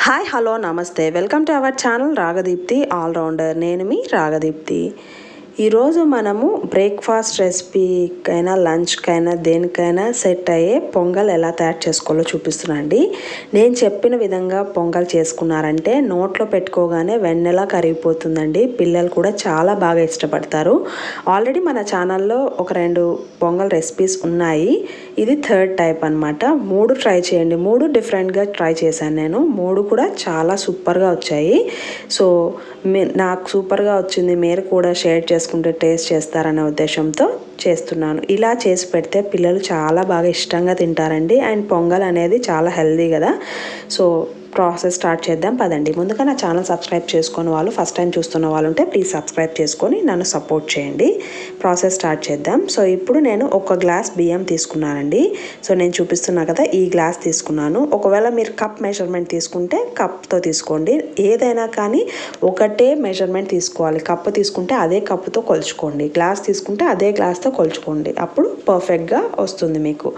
Hi hello నమస్తే welcome to our channel Ragadeepthi allrounder. నేను మీ రాగదీప్తి. ఈరోజు మనము బ్రేక్ఫాస్ట్ రెసిపీకైనా లంచ్కైనా దేనికైనా సెట్ అయ్యే పొంగల్ ఎలా తయారు చేసుకోవాలో చూపిస్తున్నా అండి. నేను చెప్పిన విధంగా పొంగల్ చేసుకున్నారంటే నోట్లో పెట్టుకోగానే వెన్నెలా కరిగిపోతుందండి. పిల్లలు కూడా చాలా బాగా ఇష్టపడతారు. ఆల్రెడీ మన ఛానల్లో ఒక 2 పొంగల్ రెసిపీస్ ఉన్నాయి. ఇది థర్డ్ టైప్ అనమాట. 3 ట్రై చేయండి. 3 డిఫరెంట్గా ట్రై చేశాను నేను. 3 కూడా చాలా సూపర్గా వచ్చాయి. సో నాకు సూపర్గా వచ్చింది, మీరు కూడా షేర్ చేసుకుంటే టేస్ట్ చేస్తారనే ఉద్దేశంతో చేస్తున్నాను. ఇలా చేసి పెడితే పిల్లలు చాలా బాగా ఇష్టంగా తింటారండి. అండ్ పొంగల్ అనేది చాలా హెల్దీ కదా. సో ప్రాసెస్ స్టార్ట్ చేద్దాం పదండి. ముందుగా నా ఛానల్ సబ్స్క్రైబ్ చేసుకుని వాళ్ళు, ఫస్ట్ టైం చూస్తున్న వాళ్ళు ఉంటే ప్లీజ్ సబ్స్క్రైబ్ చేసుకొని నన్ను సపోర్ట్ చేయండి. ప్రాసెస్ స్టార్ట్ చేద్దాం. సో ఇప్పుడు నేను 1 గ్లాస్ బియ్యం తీసుకున్నానండి. సో నేను చూపిస్తున్నా కదా, ఈ గ్లాస్ తీసుకున్నాను. ఒకవేళ మీరు కప్ మెజర్మెంట్ తీసుకుంటే కప్తో తీసుకోండి. ఏదైనా కానీ ఒకటే మెజర్మెంట్ తీసుకోవాలి. కప్పు తీసుకుంటే అదే కప్పుతో కొలుచుకోండి, గ్లాస్ తీసుకుంటే అదే గ్లాస్తో కొలుచుకోండి. అప్పుడు పర్ఫెక్ట్గా వస్తుంది. మీకు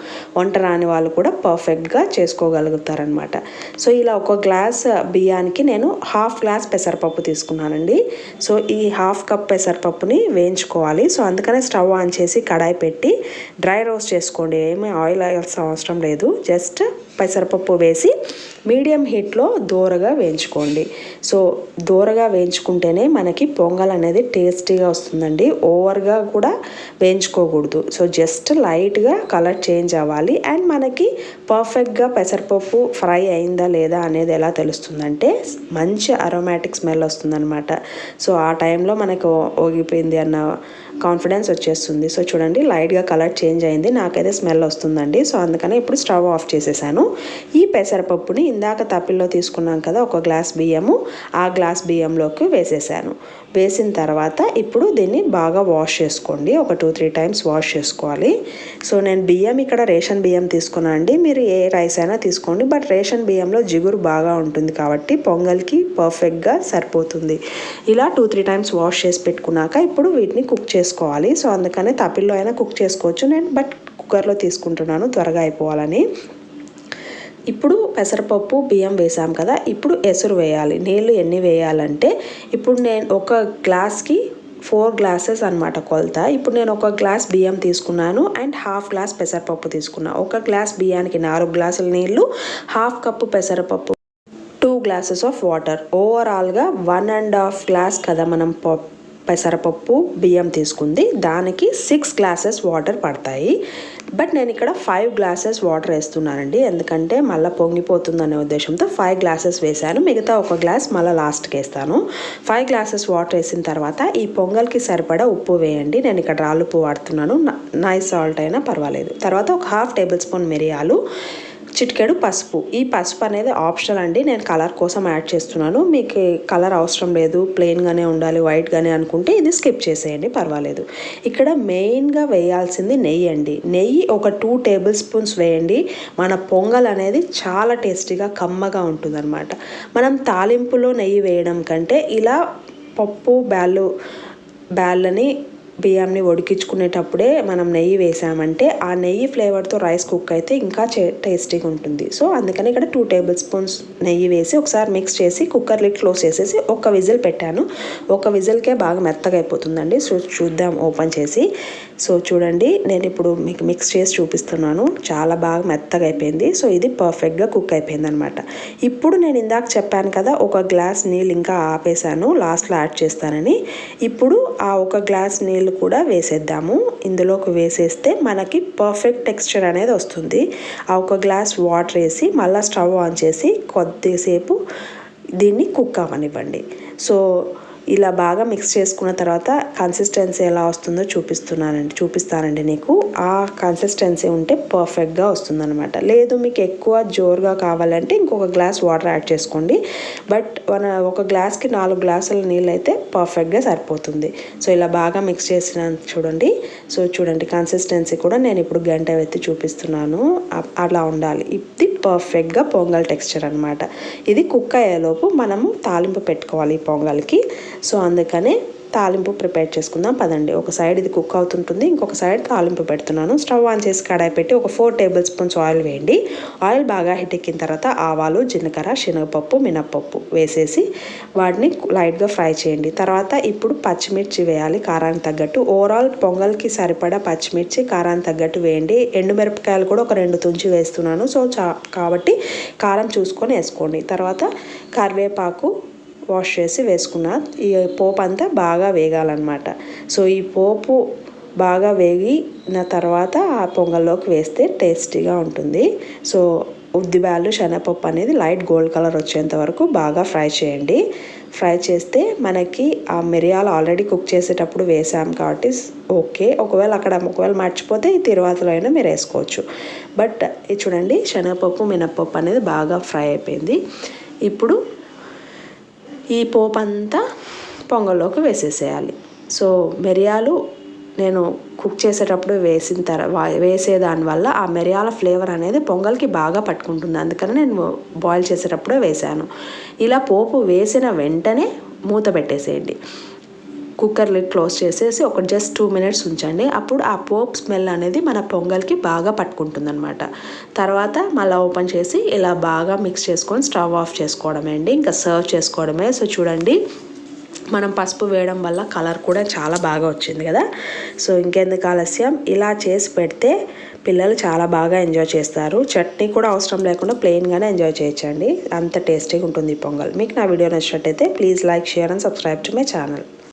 వంట రాని వాళ్ళు కూడా పర్ఫెక్ట్గా చేసుకోగలుగుతారనమాట. సో ఇలా 1 గ్లాస్ బియ్యానికి నేను 1/2 గ్లాస్ పెసరపప్పు తీసుకున్నానండి. సో ఈ 1/2 కప్ పెసరపప్పుని వేయించుకోవాలి. సో అందుకనే స్టవ్ ఆన్ చేసి కడాయి పెట్టి డ్రై రోస్ట్ చేసుకోండి. ఏమీ ఆయిల్ అవసరం లేదు. జస్ట్ పెసరపప్పు వేసి మీడియం హీట్లో దోరగా వేయించుకోండి. సో దోరగా వేయించుకుంటేనే మనకి పొంగల్ అనేది టేస్టీగా వస్తుందండి. ఓవర్గా కూడా వేయించుకోకూడదు. సో జస్ట్ లైట్గా కలర్ చేంజ్ అవ్వాలి. అండ్ మనకి పర్ఫెక్ట్గా పెసరపప్పు ఫ్రై అయిందా లేదా అనేది ఎలా తెలుస్తుందంటే మంచి అరోమాటిక్ స్మెల్ వస్తుందన్నమాట. సో ఆ టైంలో మనకు ఓగిపోయింది అన్న కాన్ఫిడెన్స్ వచ్చేస్తుంది. సో చూడండి, లైట్గా కలర్ చేంజ్ అయింది, నాకైతే స్మెల్ వస్తుందండి. సో అందుకనే ఇప్పుడు స్టవ్ ఆఫ్ చేసేసాను. ఈ పెసరపప్పుని ఇందాక తప్పిల్లో తీసుకున్నాం కదా 1 గ్లాస్ బియ్యము, ఆ గ్లాస్ బియ్యంలోకి వేసేసాను. వేసిన తర్వాత ఇప్పుడు దీన్ని బాగా వాష్ చేసుకోండి. ఒక 2-3 టైమ్స్ వాష్ చేసుకోవాలి. సో నేను బియ్యం ఇక్కడ రేషన్ బియ్యం తీసుకున్నాను అండి. మీరు ఏ రైస్ అయినా తీసుకోండి, బట్ రేషన్ బియ్యంలో జిగురు బాగా ఉంటుంది కాబట్టి పొంగల్కి పర్ఫెక్ట్గా సరిపోతుంది. ఇలా 2-3 టైమ్స్ వాష్ చేసి పెట్టుకున్నాక ఇప్పుడు వీటిని కుక్ చేసుకోవాలి. సో అందుకనే తప్పిల్లో అయినా కుక్ చేసుకోవచ్చు, నేను బట్ కుక్కర్లో తీసుకుంటున్నాను త్వరగా అయిపోవాలని. ఇప్పుడు పెసరపప్పు బియ్యం వేసాం కదా, ఇప్పుడు ఎసురు వేయాలి. నీళ్ళు ఎన్ని వేయాలంటే ఇప్పుడు నేను 1 గ్లాస్కి 4 గ్లాసెస్ అనమాట కొలత. ఇప్పుడు నేను 1 గ్లాస్ బియ్యం తీసుకున్నాను అండ్ 1/2 గ్లాస్ పెసరపప్పు తీసుకున్నాను. 1 గ్లాస్ బియ్యానికి 4 గ్లాసుల నీళ్ళు, 1/2 కప్పు పెసరపప్పు, 2 గ్లాసెస్ ఆఫ్ వాటర్. ఓవరాల్గా 1.5 గ్లాస్ కదా మనం పెసరపప్పు బియ్యం తీసుకుంది, దానికి 6 గ్లాసెస్ వాటర్ పడతాయి. బట్ నేను ఇక్కడ 5 గ్లాసెస్ వాటర్ వేస్తున్నానండి, ఎందుకంటే మళ్ళీ పొంగిపోతుందనే ఉద్దేశంతో 5 గ్లాసెస్ వేసాను. మిగతా 1 గ్లాస్ మళ్ళీ లాస్ట్కి వేస్తాను. 5 గ్లాసెస్ వాటర్ వేసిన తర్వాత ఈ పొంగల్కి సరిపడా ఉప్పు వేయండి. నేను ఇక్కడ రాళ్ళుప్పు వాడుతున్నాను, నైస్ సాల్ట్ అయినా పర్వాలేదు. తర్వాత ఒక 1/2 టేబుల్ స్పూన్ మిరియాలు, చిటికెడు పసుపు. ఈ పసుపు అనేది ఆప్షనల్ అండి, నేను కలర్ కోసం యాడ్ చేస్తున్నాను. మీకు కలర్ అవసరం లేదు, ప్లెయిన్గానే ఉండాలి, వైట్గానే అనుకుంటే ఇది స్కిప్ చేసేయండి, పర్వాలేదు. ఇక్కడ మెయిన్గా వేయాల్సింది నెయ్యి అండి. నెయ్యి ఒక 2 టేబుల్ స్పూన్స్ వేయండి. మన పొంగల్ అనేది చాలా టేస్టీగా కమ్మగా ఉంటుందన్నమాట. మనం తాలింపులో నెయ్యి వేయడం కంటే ఇలా పప్పు బ్యాళ్ళని బియ్యంని ఉడికించుకునేటప్పుడే మనం నెయ్యి వేసామంటే ఆ నెయ్యి ఫ్లేవర్తో రైస్ కుక్ అయితే ఇంకా టేస్టీగా ఉంటుంది. సో అందుకని ఇక్కడ 2 టేబుల్ స్పూన్స్ నెయ్యి వేసి ఒకసారి మిక్స్ చేసి కుక్కర్ లిడ్ క్లోజ్ చేసేసి 1 విజిల్ పెట్టాను. 1 విజిల్కే బాగా మెత్తగా అయిపోతుందండి. సో చూద్దాం ఓపెన్ చేసి. సో చూడండి, నేను ఇప్పుడు మీకు మిక్స్ చేసి చూపిస్తున్నాను. చాలా బాగా మెత్తగా అయిపోయింది. సో ఇది పర్ఫెక్ట్గా కుక్ అయిపోయింది అనమాట. ఇప్పుడు నేను ఇందాక చెప్పాను కదా 1 గ్లాస్ నీళ్ళు ఇంకా ఆపేసాను, లాస్ట్లో యాడ్ చేస్తానని. ఇప్పుడు ఆ 1 గ్లాస్ నీళ్ళు కూడా వేసేద్దాము. ఇందులోకి వేసేస్తే మనకి పర్ఫెక్ట్ టెక్స్చర్ అనేది వస్తుంది. ఆ 1 గ్లాస్ వాటర్ వేసి మళ్ళీ స్టవ్ ఆన్ చేసి కొద్దిసేపు దీన్ని కుక్ అవ్వనివ్వండి. సో ఇలా బాగా మిక్స్ చేసుకున్న తర్వాత కన్సిస్టెన్సీ ఎలా వస్తుందో చూపిస్తానండి నీకు. ఆ కన్సిస్టెన్సీ ఉంటే పర్ఫెక్ట్గా వస్తుందన్నమాట. లేదు మీకు ఎక్కువ జోరుగా కావాలంటే ఇంకొక గ్లాస్ వాటర్ యాడ్ చేసుకోండి. బట్ 1 గ్లాస్కి 4 గ్లాసుల నీళ్ళు అయితే పర్ఫెక్ట్గా సరిపోతుంది. సో ఇలా బాగా మిక్స్ చేసిన చూడండి. సో చూడండి, కన్సిస్టెన్సీ కూడా నేను ఇప్పుడు గంట ఎత్తి చూపిస్తున్నాను, అలా ఉండాలి. ఇది పర్ఫెక్ట్గా పొంగల్ టెక్స్చర్ అనమాట. ఇది కుక్ అయ్యేలోపు మనము తాలింపు పెట్టుకోవాలి ఈ పొంగల్కి. సో అందుకనే తాలింపు ప్రిపేర్ చేసుకుందాం పదండి. ఒక సైడ్ ఇది కుక్ అవుతుంటుంది, ఇంకొక సైడ్ తాలింపు పెడుతున్నాను. స్టవ్ ఆన్ చేసి కడాయి పెట్టి ఒక 4 టేబుల్ స్పూన్స్ ఆయిల్ వేయండి. ఆయిల్ బాగా హీట్ ఎక్కిన తర్వాత ఆవాలు, జీలకర్ర, శనగపప్పు, మినప్పప్పు వేసేసి వాటిని లైట్గా ఫ్రై చేయండి. తర్వాత ఇప్పుడు పచ్చిమిర్చి వేయాలి కారానికి తగ్గట్టు. ఓవరాల్ పొంగల్కి సరిపడా పచ్చిమిర్చి కారానికి తగ్గట్టు వేయండి. ఎండుమిరపకాయలు కూడా ఒక 2 తుంచి వేస్తున్నాను. సో కాబట్టి కారం చూసుకొని వేసుకోండి. తర్వాత కరివేపాకు వాష్ చేసి వేసుకున్న ఈ పోపు అంతా బాగా వేగాలన్నమాట. సో ఈ పోపు బాగా వేగిన తర్వాత ఆ పొంగల్లోకి వేస్తే టేస్టీగా ఉంటుంది. సో ఉద్దిబ్యాలు, శనగపప్పు అనేది లైట్ గోల్డ్ కలర్ వచ్చేంత వరకు బాగా ఫ్రై చేయండి. ఫ్రై చేస్తే మనకి ఆ మిరియాలు ఆల్రెడీ కుక్ చేసేటప్పుడు వేసాం కాబట్టి ఓకే. ఒకవేళ మర్చిపోతే ఈ తిరువాతలో అయినా మీరు వేసుకోవచ్చు. బట్ ఇది చూడండి, శనగపప్పు, మినప్పప్పు అనేది బాగా ఫ్రై అయిపోయింది. ఇప్పుడు ఈ పోపు అంతా పొంగల్లోకి వేసేసేయాలి. సో మిరియాలు నేను కుక్ చేసేటప్పుడు వేసేదానివల్ల ఆ మిరియాల ఫ్లేవర్ అనేది పొంగల్కి బాగా పట్టుకుంటుంది. అందుకని నేను బాయిల్ చేసేటప్పుడే వేసాను. ఇలా పోపు వేసిన వెంటనే మూత పెట్టేసేయండి. కుక్కర్ లిడ్ క్లోజ్ చేసేసి ఒక జస్ట్ 2 మినిట్స్ ఉంచండి. అప్పుడు ఆ పోప్ స్మెల్ అనేది మన పొంగల్కి బాగా పట్టుకుంటుంది అనమాట. తర్వాత మళ్ళీ ఓపెన్ చేసి ఇలా బాగా మిక్స్ చేసుకొని స్టవ్ ఆఫ్ చేసుకోవడమే అండి. ఇంకా సర్వ్ చేసుకోవడమే. సో చూడండి, మనం పసుపు వేయడం వల్ల కలర్ కూడా చాలా బాగా వచ్చింది కదా. సో ఇంకెందుకు ఆలస్యం, ఇలా చేసి పెడితే పిల్లలు చాలా బాగా ఎంజాయ్ చేస్తారు. చట్నీ కూడా అవసరం లేకుండా ప్లెయిన్గానే ఎంజాయ్ చేయొచ్చండి. అంత టేస్టీగా ఉంటుంది ఈ పొంగల్. మీకు నా వీడియో నచ్చినట్టయితే please like, share and subscribe to my channel.